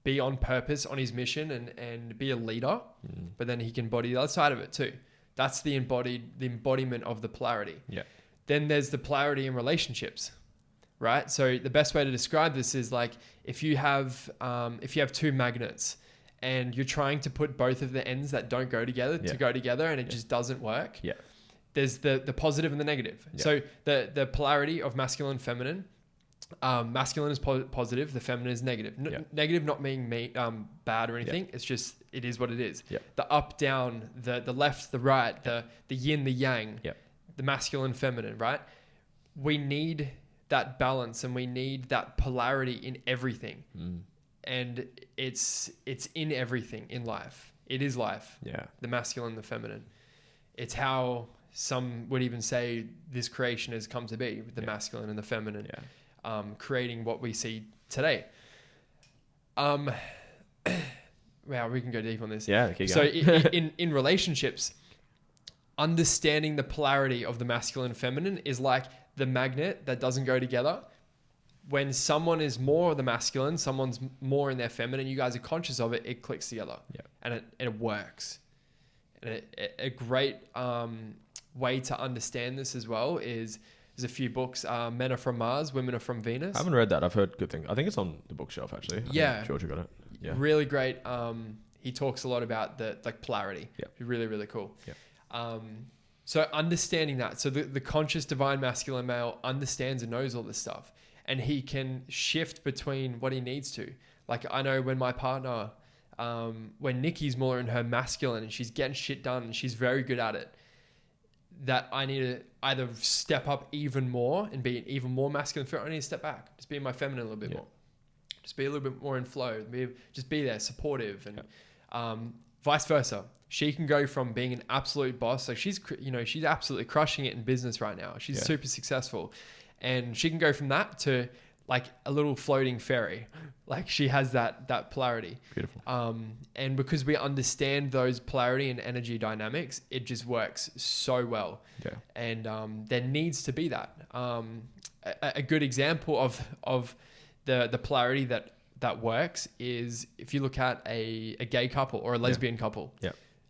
Speaker 2: be on purpose on his mission and be a leader, but then he can embody the other side of it too. That's the embodiment of the polarity. Yeah. Then there's the polarity in relationships, right? So the best way to describe this is like if you have two magnets and you're trying to put both of the ends that don't go together to go together and it just doesn't work. Yeah. There's the positive and the negative. Yeah. So the polarity of masculine and feminine, masculine is positive, the feminine is negative. Negative not being bad or anything. It's just, it is what it is. Yeah. The up, down, the left, the right, the yin, the yang, the masculine, feminine, right? We need that balance and we need that polarity in everything. And it's in everything in life. It is life. Yeah. The masculine, the feminine. It's how some would even say this creation has come to be with the masculine and the feminine, creating what we see today. Wow, we can go deep on this. Yeah. So in relationships, understanding the polarity of the masculine and feminine is like the magnet that doesn't go together. When someone is more the masculine, someone's more in their feminine, you guys are conscious of it, it clicks together. Yeah. And it works. And a great way to understand this as well is there's a few books. Men Are From Mars, Women Are From Venus.
Speaker 1: I haven't read that. I've heard good things. I think it's on the bookshelf actually. I think Georgia got it. Yeah.
Speaker 2: Really great. He talks a lot about the polarity. Yeah. Really, really cool. Yeah. So understanding that. So the conscious divine masculine male understands and knows all this stuff. And he can shift between what he needs to. Like I know when my partner, when Nikki's more in her masculine and she's getting shit done and she's very good at it, that I need to either step up even more and be even more masculine, or I need to step back, just be in my feminine a little bit more, just be a little bit more in flow, just be there, supportive, and vice versa. She can go from being an absolute boss, so she's absolutely crushing it in business right now. She's super successful, and she can go from that to like a little floating fairy. Like she has that polarity. Beautiful. And because we understand those polarity and energy dynamics, it just works so well. Yeah. And there needs to be that. A good example of the polarity that that works is if you look at a gay couple or a lesbian couple,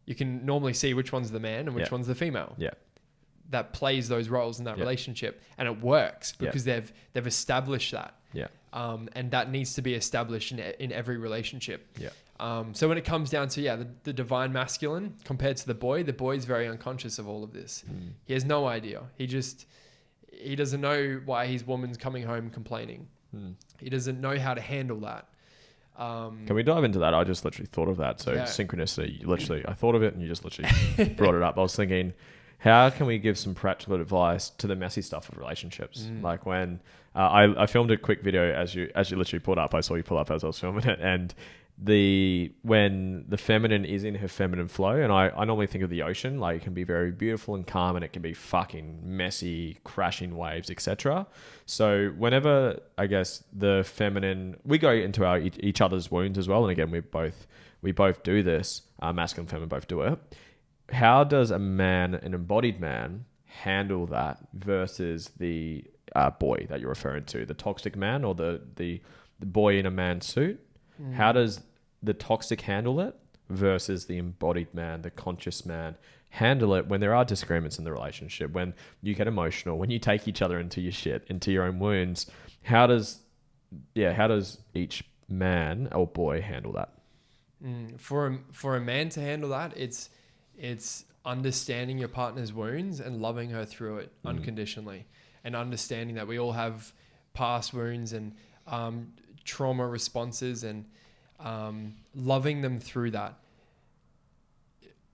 Speaker 2: you can normally see which one's the man and which one's the female.
Speaker 1: Yeah.
Speaker 2: That plays those roles in that relationship, and it works because they've established that.
Speaker 1: Yeah.
Speaker 2: And that needs to be established in every relationship.
Speaker 1: Yeah.
Speaker 2: So when it comes down to the divine masculine compared to the boy's very unconscious of all of this. He has no idea. He doesn't know why his woman's coming home complaining. He doesn't know how to handle that.
Speaker 1: Can we dive into that? I just literally thought of that. So synchronicity, literally, I thought of it and you just literally brought it up. I was thinking, how can we give some practical advice to the messy stuff of relationships? Like when I filmed a quick video as you literally pulled up, I saw you pull up as I was filming it, and when the feminine is in her feminine flow, and I normally think of the ocean, like it can be very beautiful and calm, and it can be fucking messy, crashing waves, etc. So whenever I guess the feminine, we go into our each other's wounds as well, and again we both do this, masculine and feminine both do it. How does an embodied man, handle that versus the boy that you're referring to, the toxic man or the boy in a man's suit? How does the toxic handle it versus the embodied man, the conscious man, handle it when there are disagreements in the relationship, when you get emotional, when you take each other into your shit, into your own wounds? How does each man or boy handle that?
Speaker 2: For a man to handle that, it's understanding your partner's wounds and loving her through it unconditionally, and understanding that we all have past wounds and trauma responses, and loving them through that.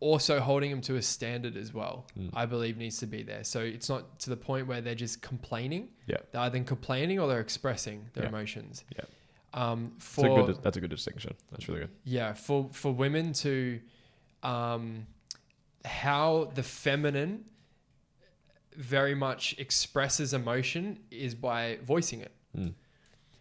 Speaker 2: Also holding them to a standard as well, I believe needs to be there. So it's not to the point where they're just complaining. Yeah. They're either complaining or they're expressing their emotions. Yeah.
Speaker 1: That's a good distinction. That's really good.
Speaker 2: Yeah. For women to, how the feminine very much expresses emotion is by voicing it.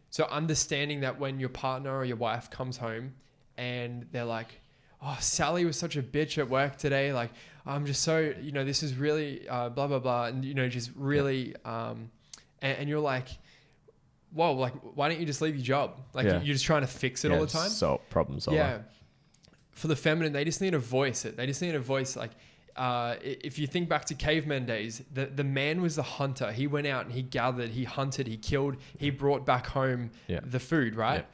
Speaker 2: So understanding that when your partner or your wife comes home and they're like, oh, Sally was such a bitch at work today. Like, I'm just so, this is really blah, blah, blah. And, just really, and you're like, whoa, like, why don't you just leave your job? Like, you're just trying to fix it all the time.
Speaker 1: So problem solver.
Speaker 2: Yeah. For the feminine, they just need to voice it. They just need to voice, like, if you think back to caveman days, the man was the hunter. He went out and he gathered, he hunted, he killed, he brought back home the food, right? Yeah.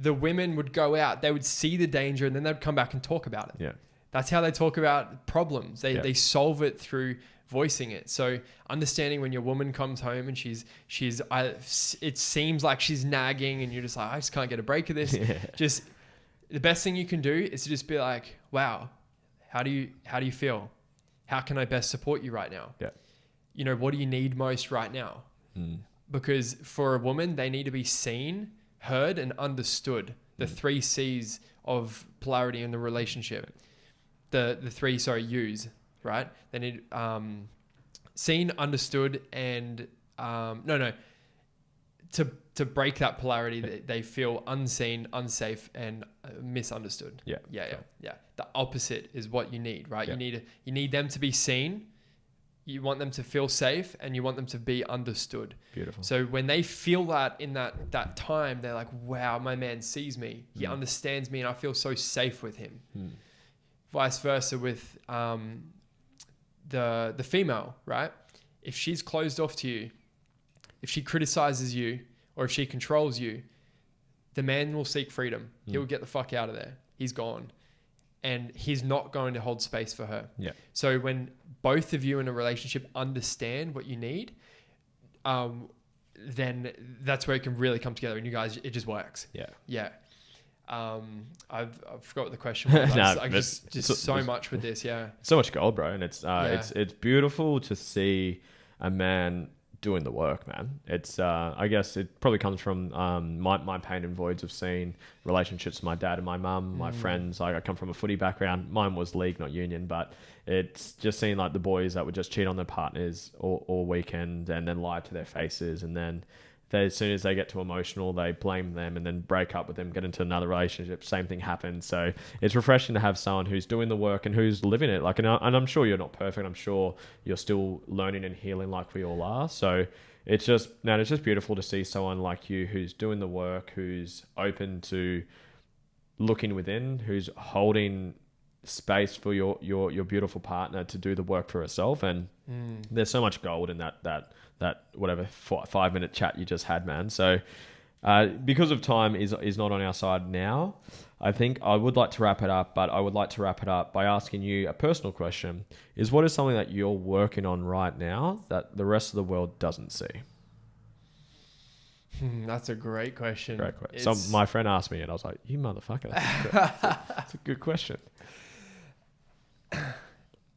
Speaker 2: The women would go out, they would see the danger, and then they'd come back and talk about it. Yeah. That's how they talk about problems. They solve it through voicing it. So understanding when your woman comes home and it seems like she's nagging and you're just like, I just can't get a break of this. Just the best thing you can do is to just be like, wow, how do you feel? How can I best support you right now? Yeah. What do you need most right now? Because for a woman, they need to be seen, heard, and understood. The 3 C's of polarity in the relationship. The 3 U's, right? They need seen, understood, and to break that polarity, they feel unseen, unsafe, and misunderstood. Yeah. The opposite is what you need, right? Yeah. You need them to be seen. You want them to feel safe, and you want them to be understood. Beautiful. So when they feel that in that time, they're like, wow, my man sees me. He understands me, and I feel so safe with him. Vice versa with the female, right? If she's closed off to you, if she criticizes you, or if she controls you, the man will seek freedom. He'll get the fuck out of there. He's gone. And he's not going to hold space for her. Yeah. So when both of you in a relationship understand what you need, then that's where it can really come together. And you guys, it just works. Yeah. Yeah. I forgot what the question was. Just so much with this. Yeah.
Speaker 1: So much gold, bro. And it's beautiful to see a man doing the work, man. It's I guess it probably comes from my pain and voids of seeing relationships with my dad and my mum, my friends. I come from a footy background. Mine was league, not union, but it's just seeing like the boys that would just cheat on their partners all weekend and then lie to their faces, and then as soon as they get too emotional, they blame them and then break up with them, get into another relationship. Same thing happens. So it's refreshing to have someone who's doing the work and who's living it. Like, and I'm sure you're not perfect. I'm sure you're still learning and healing like we all are. So it's just beautiful to see someone like you who's doing the work, who's open to looking within, who's holding space for your beautiful partner to do the work for herself. And there's so much gold in that whatever 5-minute chat you just had, man. So because of time is not on our side now, I think I would like to wrap it up, but I would like to wrap it up by asking you a personal question. Is what is something that you're working on right now that the rest of the world doesn't see?
Speaker 2: That's a great question.
Speaker 1: So my friend asked me and I was like, you motherfucker. That's a good question.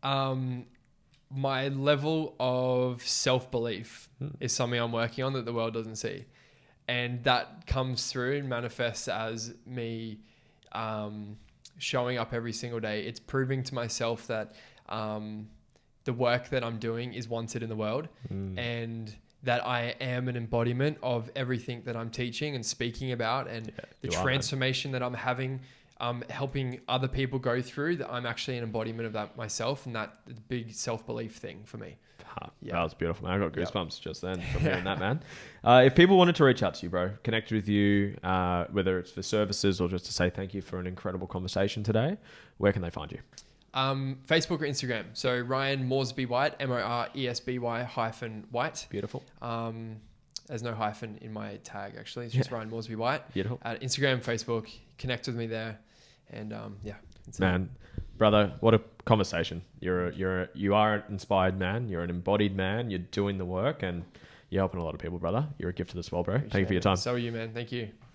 Speaker 2: My level of self-belief is something I'm working on that the world doesn't see. And that comes through and manifests as me showing up every single day. It's proving to myself that the work that I'm doing is wanted in the world and that I am an embodiment of everything that I'm teaching and speaking about, and the transformation that I'm having, helping other people go through, that I'm actually an embodiment of that myself, and that the big self-belief thing for me.
Speaker 1: That was beautiful, man. I got goosebumps just then from hearing that, man. If people wanted to reach out to you, bro, connect with you, whether it's for services or just to say thank you for an incredible conversation today, where can they find you?
Speaker 2: Facebook or Instagram. So Ryan Moresby-White, Moresby-White.
Speaker 1: Beautiful.
Speaker 2: There's no hyphen in my tag, actually. It's just Ryan Moresby-White.
Speaker 1: Beautiful.
Speaker 2: Instagram, Facebook, connect with me there. And
Speaker 1: man, brother, what a conversation. You are an inspired man. You're an embodied man. You're doing the work and you're helping a lot of people, brother. You're a gift to this world, bro. Thank you for your time.
Speaker 2: So are you, man. Thank you.